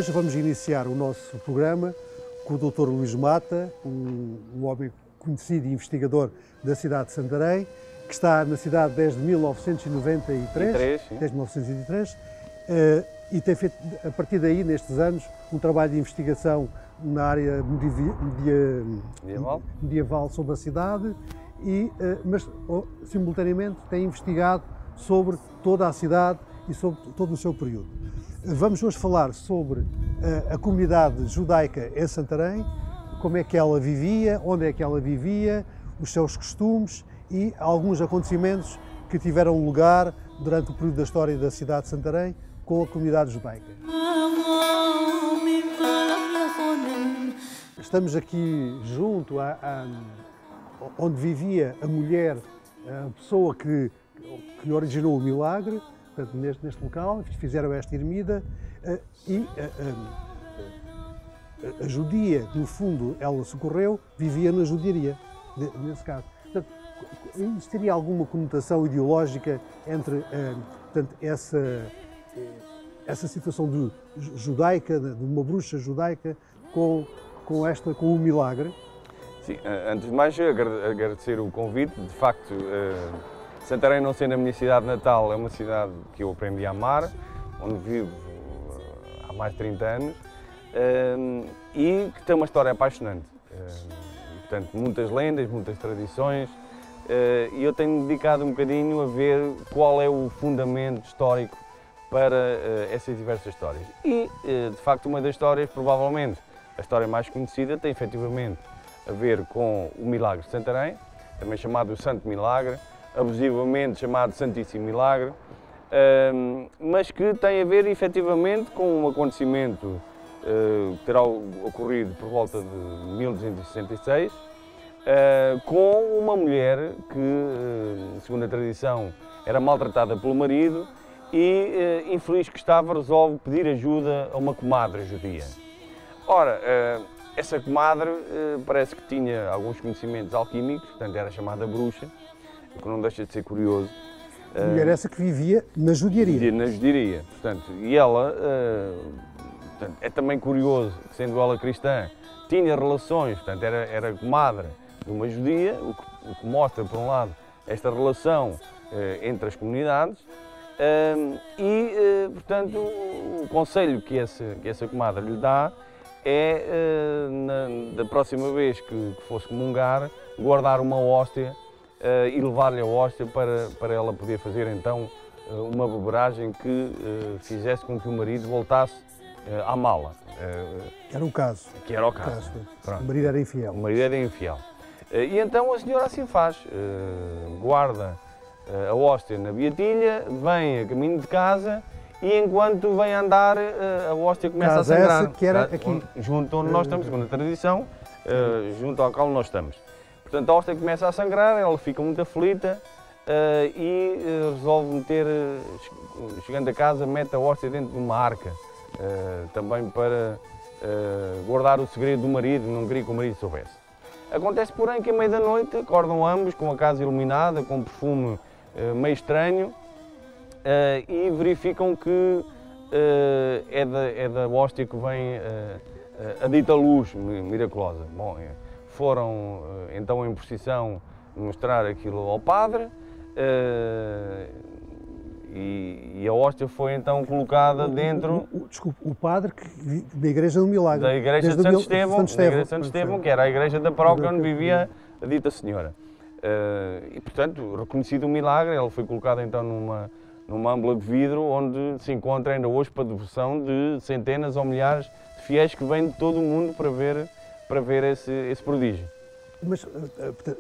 Hoje vamos iniciar o nosso programa com o Dr. Luís Mata, um homem conhecido e investigador da cidade de Santarém, que está na cidade desde 1993, e tem feito, a partir daí, nestes anos, um trabalho de investigação na área medieval sobre a cidade, mas simultaneamente tem investigado sobre toda a cidade e sobre todo o seu período. Vamos hoje falar sobre a comunidade judaica em Santarém, como é que ela vivia, onde é que ela vivia, os seus costumes e alguns acontecimentos que tiveram lugar durante o período da história da cidade de Santarém com a comunidade judaica. Estamos aqui junto onde vivia a mulher, a pessoa que originou o milagre, portanto, neste local, fizeram esta ermida, e a judia, que no fundo ela socorreu, vivia na judiaria, nesse caso. Portanto, existiria alguma conotação ideológica entre portanto, essa situação de judaica, de uma bruxa judaica, com o milagre? Sim, antes de mais agradecer o convite. De facto, Santarém, não sendo a minha cidade natal, é uma cidade que eu aprendi a amar, onde vivo há mais de 30 anos, e que tem uma história apaixonante. Portanto, muitas lendas, muitas tradições, e eu tenho dedicado um bocadinho a ver qual é o fundamento histórico para essas diversas histórias. E, de facto, uma das histórias, provavelmente a história mais conhecida, tem efetivamente a ver com o Milagre de Santarém, também chamado o Santo Milagre, abusivamente chamado Santíssimo Milagre, mas que tem a ver efetivamente com um acontecimento que terá ocorrido por volta de 1266, com uma mulher que, segundo a tradição, era maltratada pelo marido e, infeliz que estava, resolve pedir ajuda a uma comadre judia. Ora, essa comadre parece que tinha alguns conhecimentos alquímicos, portanto era chamada bruxa, o que não deixa de ser curioso. A mulher essa que vivia na judiaria. Vivia na judiaria, portanto, e ela, portanto, é também curioso, sendo ela cristã, tinha relações, portanto era comadre de uma judia, o que mostra, por um lado, esta relação entre as comunidades, e, portanto, o conselho que essa comadre lhe dá é, da próxima vez que fosse comungar, guardar uma hóstia e levar-lhe a hóstia para ela poder fazer então uma beberagem que fizesse com que o marido voltasse a amá-la. Era o caso. Que era o caso. O marido era infiel. O marido era infiel. E então a senhora assim faz, guarda a hóstia na beatilha, vem a caminho de casa e enquanto vem a andar a hóstia começa a sangrar. Essa que era aqui. Junto onde nós estamos, segundo a tradição, junto ao qual nós estamos. Portanto, a hóstia começa a sangrar, ela fica muito aflita e resolve meter, chegando a casa, mete a hóstia dentro de uma arca, também para guardar o segredo do marido, não queria que o marido soubesse. Acontece, porém, que à meia da noite acordam ambos com a casa iluminada, com um perfume meio estranho, e verificam que é da hóstia que vem a dita luz miraculosa. Bom, foram então em procissão mostrar aquilo ao padre e a hóstia foi então colocada dentro... Desculpe, o padre da Igreja do Milagre. Da Igreja de Santo Estevão, da Igreja de Santo Estevão, que era a igreja da paróquia onde vivia a dita senhora. E, portanto, reconhecido o milagre, ela foi colocada então numa âmbula de vidro onde se encontra ainda hoje para devoção de centenas ou milhares de fiéis que vêm de todo o mundo para ver esse prodígio. Mas,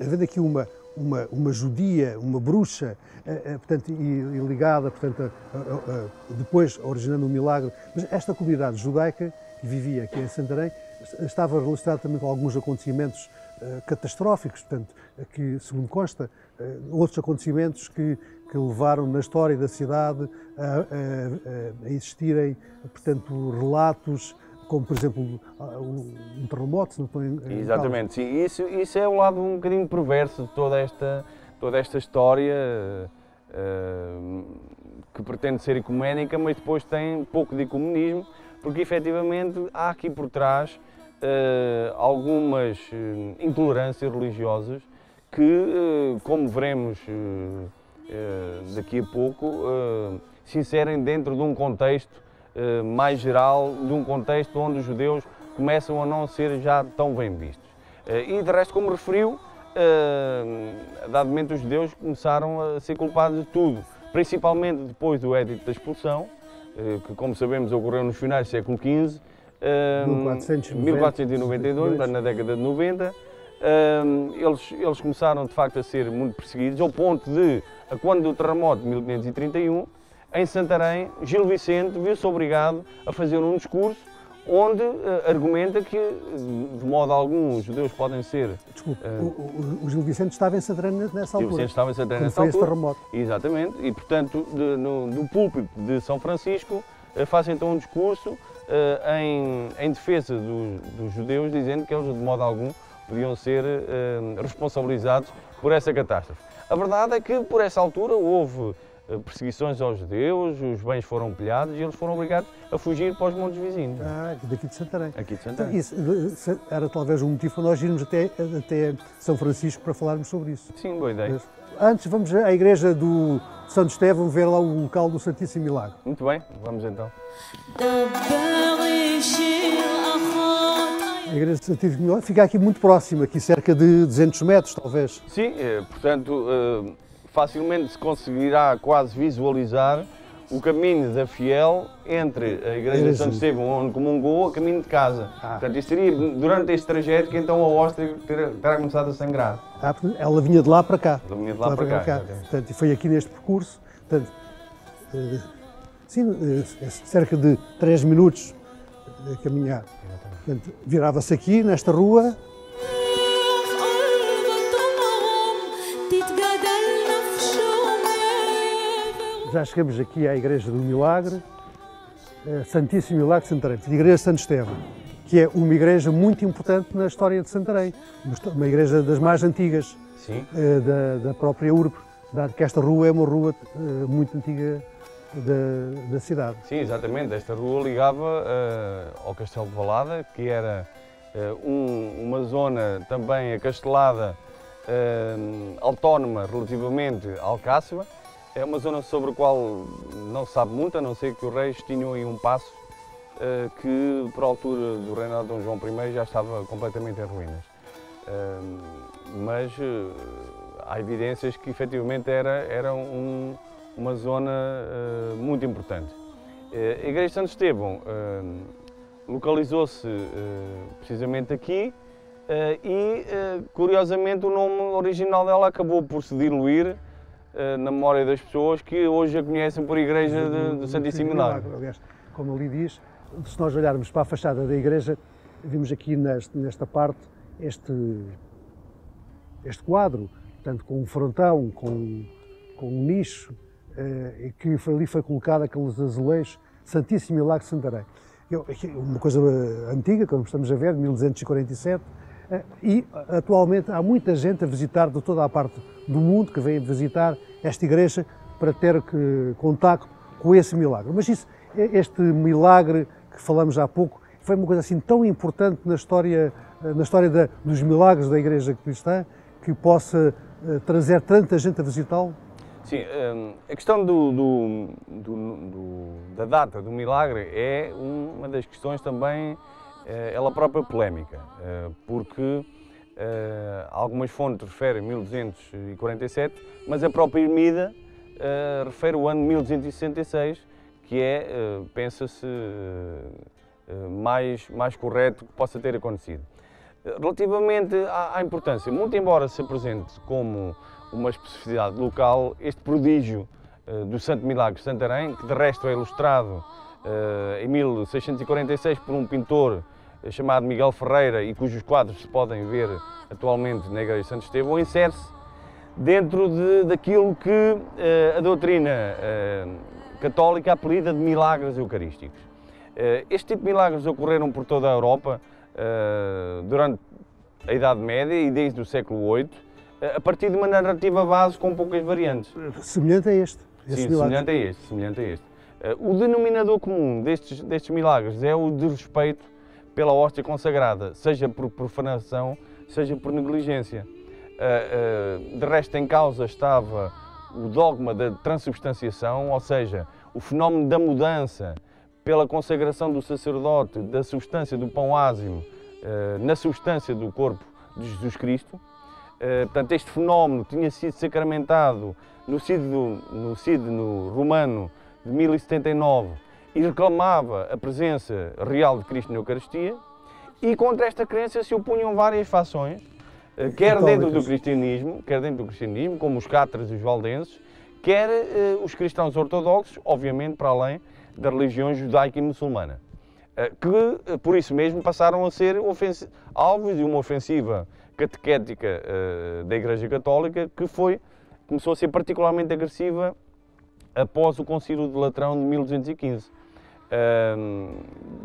havendo aqui uma judia, uma bruxa, portanto, e ligada, portanto, depois originando o milagre, mas esta comunidade judaica que vivia aqui em Santarém estava relacionada também com alguns acontecimentos catastróficos, portanto, que, segundo consta, outros acontecimentos que levaram na história da cidade a existirem, portanto, relatos como, por exemplo, um terremoto, se não estou em Exatamente, sim. Isso é o lado um bocadinho perverso de toda esta história que pretende ser ecuménica, mas depois tem pouco de ecumenismo, porque efetivamente há aqui por trás algumas intolerâncias religiosas que, como veremos daqui a pouco, se inserem dentro de um contexto mais geral, de um contexto onde os judeus começam a não ser já tão bem vistos. E de resto, como referiu, a dado momento os judeus começaram a ser culpados de tudo, principalmente depois do Édito da Expulsão, que, como sabemos, ocorreu nos finais do século XV, 1492, na década de 90. Eles começaram, de facto, a ser muito perseguidos, ao ponto de, quando do terremoto de 1531, em Santarém, Gil Vicente viu-se obrigado a fazer um discurso onde argumenta que, de modo algum, os judeus podem ser... Desculpe, o Gil Vicente estava em Santarém nessa altura. Gil Vicente estava em Santarém nessa altura. Foi esse terremoto. Exatamente, e portanto, no púlpito de São Francisco, faz então um discurso em defesa dos judeus, dizendo que eles, de modo algum, podiam ser responsabilizados por essa catástrofe. A verdade é que, por essa altura, houve perseguições aos judeus, os bens foram pilhados e eles foram obrigados a fugir para os montes vizinhos. Daqui de Santarém. Aqui de Santarém. Então, isso era talvez um motivo para nós irmos até São Francisco para falarmos sobre isso. Sim, boa ideia. Antes vamos à igreja do Santo Estevão ver lá o local do Santíssimo Milagre. Muito bem, vamos então. A igreja do Santíssimo Milagre fica aqui muito próxima, aqui cerca de 200 metros talvez. Sim, portanto, facilmente se conseguirá quase visualizar o caminho da Fiel entre a igreja de Santo Estevão, onde comungou, a caminho de casa. Portanto, isto seria durante este trajeto que então a hóstia terá começado a sangrar. Ela vinha de lá para cá. Ela vinha de lá para cá. Portanto, e foi aqui neste percurso. Portanto, cerca de 3 minutos a caminhar. Portanto, virava-se aqui, nesta rua. Já chegamos aqui à Igreja do Milagre, Santíssimo Milagre de Santarém, a Igreja de Santo Estevão, que é uma igreja muito importante na história de Santarém, uma igreja das mais antigas da própria urbe, dado que esta rua é uma rua muito antiga da cidade. Sim, exatamente. Esta rua ligava ao Castelo de Valada, que era uma zona também acastelada, autónoma relativamente a Alcáçova. É uma zona sobre a qual não se sabe muito, a não ser que os reis tinham aí um paço que, por altura do reinado de Dom João I, já estava completamente em ruínas. Mas há evidências que, efetivamente, era uma zona muito importante. A Igreja de Santo Estevão localizou-se precisamente aqui e, curiosamente, o nome original dela acabou por se diluir na memória das pessoas que hoje a conhecem por Igreja do Santíssimo Milagre. Aliás, como ali diz, se nós olharmos para a fachada da igreja, vimos aqui nesta parte este quadro, portanto, com um frontão, com um nicho, que ali foi colocado aqueles azulejos Santíssimo Milagre de Santarém. Uma coisa antiga, como estamos a ver, de 1247, e atualmente há muita gente a visitar de toda a parte do mundo que vem visitar esta igreja para ter contacto com esse milagre. Mas este milagre que falamos há pouco foi uma coisa assim tão importante na história dos milagres da Igreja cristã que possa trazer tanta gente a visitá-lo? Sim, a questão da data do milagre é uma das questões também, ela própria polémica, porque algumas fontes referem 1247, mas a própria Ermida refere o ano 1266, que é, pensa-se, mais correto que possa ter acontecido. Relativamente à importância, muito embora se apresente como uma especificidade local, este prodígio do Santo Milagre de Santarém, que de resto é ilustrado em 1646 por um pintor chamado Miguel Ferreira e cujos quadros se podem ver atualmente na Igreja de Santo Estevão, insere-se dentro daquilo que a doutrina católica apelida de milagres eucarísticos. Este tipo de milagres ocorreram por toda a Europa durante a Idade Média e desde o século VIII, a partir de uma narrativa base com poucas variantes. Semelhante a este. Sim, semelhante a este. O denominador comum destes milagres é o de respeito pela hóstia consagrada, seja por profanação, seja por negligência. De resto, em causa estava o dogma da transubstanciação, ou seja, o fenómeno da mudança pela consagração do sacerdote da substância do pão ázimo na substância do corpo de Jesus Cristo. Portanto, este fenómeno tinha sido sacramentado no Sínodo Romano de 1079 e reclamava a presença real de Cristo na Eucaristia, e contra esta crença se opunham várias fações, quer dentro do cristianismo, como os cátaros e os valdenses, quer os cristãos ortodoxos, obviamente para além da religião judaica e muçulmana, que por isso mesmo passaram a ser alvos de uma ofensiva catequética da Igreja Católica, que começou a ser particularmente agressiva após o Concílio de Latrão de 1215.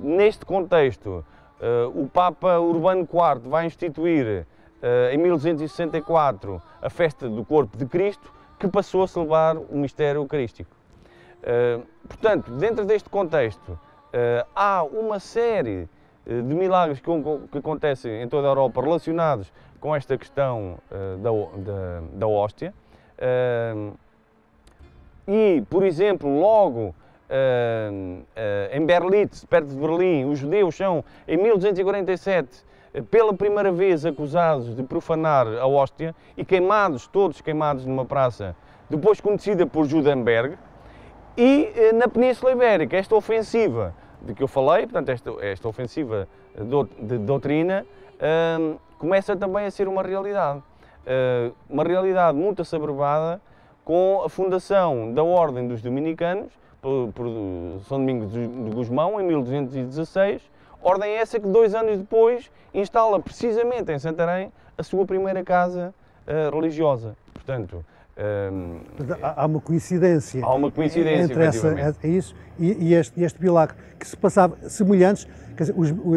Neste contexto, o Papa Urbano IV vai instituir em 1264 a festa do Corpo de Cristo, que passou a celebrar o mistério eucarístico. Portanto, dentro deste contexto, há uma série de milagres que acontecem em toda a Europa relacionados com esta questão da hóstia. E, por exemplo, logo em Berlitz, perto de Berlim, os judeus são, em 1247, pela primeira vez acusados de profanar a hóstia e todos queimados numa praça, depois conhecida por Judenberg. E na Península Ibérica, esta ofensiva de que eu falei, portanto, esta ofensiva de doutrina, começa também a ser uma realidade muito assoberbada, com a fundação da Ordem dos Dominicanos, por São Domingos de Gusmão, em 1216, ordem essa que 2 anos depois instala precisamente em Santarém a sua primeira casa religiosa. Portanto, há uma coincidência. Há uma coincidência entre isso e este milagre, que se passava semelhantes. Quer dizer,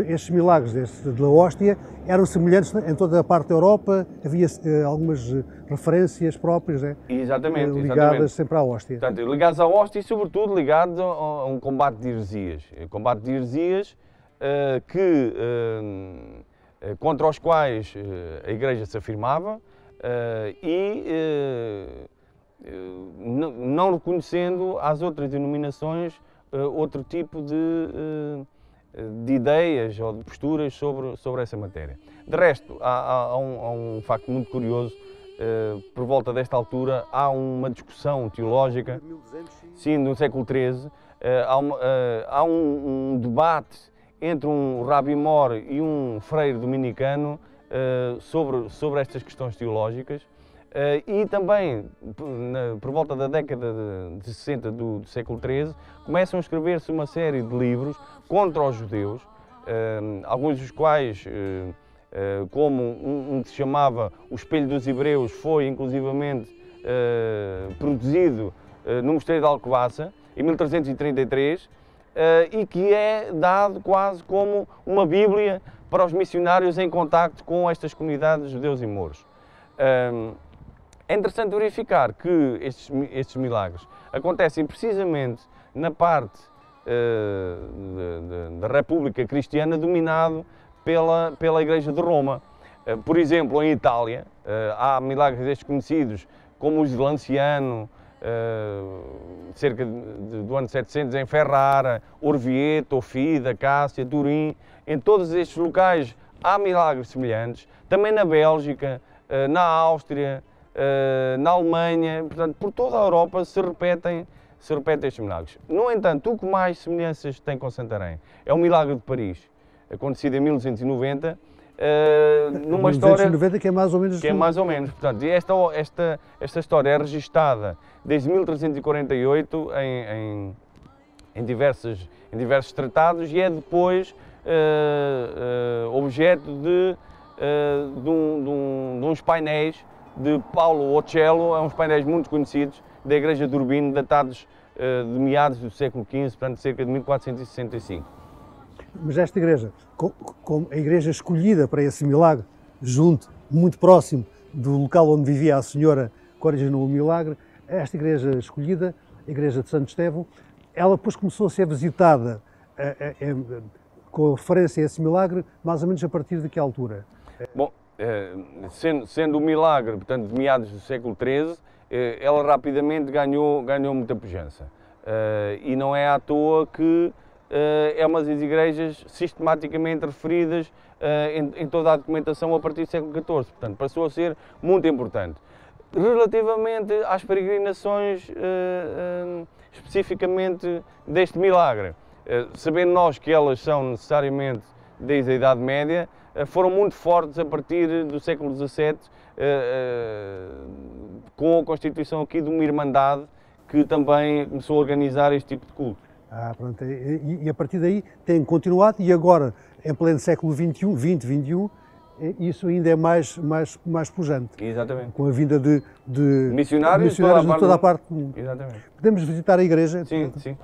estes milagres da hóstia eram semelhantes em toda a parte da Europa, havia algumas referências próprias, ligadas sempre à hóstia. Portanto, ligados à hóstia e, sobretudo, ligados a um combate de heresias. Contra os quais a Igreja se afirmava não reconhecendo às outras denominações outro tipo de ideias ou de posturas sobre essa matéria. De resto, há um facto muito curioso. Por volta desta altura há uma discussão teológica, sim, no século XIII, há um debate entre um Rabi Mor e um freire dominicano sobre estas questões teológicas, e também, por volta da década de 60 do século XIII, começam a escrever-se uma série de livros contra os judeus, alguns dos quais, como um que se chamava O Espelho dos Hebreus, foi inclusivamente produzido no Mosteiro de Alcobaça, em 1333, e que é dado quase como uma Bíblia para os missionários em contacto com estas comunidades judeus e mouros. É interessante verificar que estes milagres acontecem precisamente na parte da República Cristiana dominado pela Igreja de Roma. Por exemplo, em Itália, há milagres destes conhecidos, como os de Lanciano, cerca do ano 700, em Ferrara, Orvieto, Ofida, Cássia, Turim. Em todos estes locais há milagres semelhantes. Também na Bélgica, na Áustria, na Alemanha, portanto, por toda a Europa se repetem estes milagres. No entanto, o que mais semelhanças tem com Santarém é o milagre de Paris, acontecido em 1290, numa história... 1290, que é mais ou menos... Que é mais ou menos, portanto, e esta história é registada desde 1348 em diversos tratados, e é depois objeto de uns painéis de Paulo Ocello, uns painéis muito conhecidos da Igreja de Urbino, datados de meados do século XV, portanto, cerca de 1465. Mas esta igreja, como a igreja escolhida para esse milagre, muito próximo do local onde vivia a senhora que originou o milagre, esta igreja escolhida, a igreja de Santo Estevão, ela depois começou a ser visitada com referência a esse milagre, mais ou menos a partir de que altura? Bom, sendo o milagre, portanto, de meados do século XIII, ela rapidamente ganhou muita pujança. E não é à toa que é uma das igrejas sistematicamente referidas em toda a documentação a partir do século XIV. Portanto, passou a ser muito importante. Relativamente às peregrinações, especificamente deste milagre, sabendo nós que elas são necessariamente desde a Idade Média, foram muito fortes a partir do século XVII, com a constituição aqui de uma Irmandade que também começou a organizar este tipo de culto. Pronto. E a partir daí tem continuado e agora, em pleno século XXI, isso ainda é mais pujante. Exatamente. Com a vinda de missionários de toda a parte. Exatamente. Podemos visitar a igreja? Sim, sim.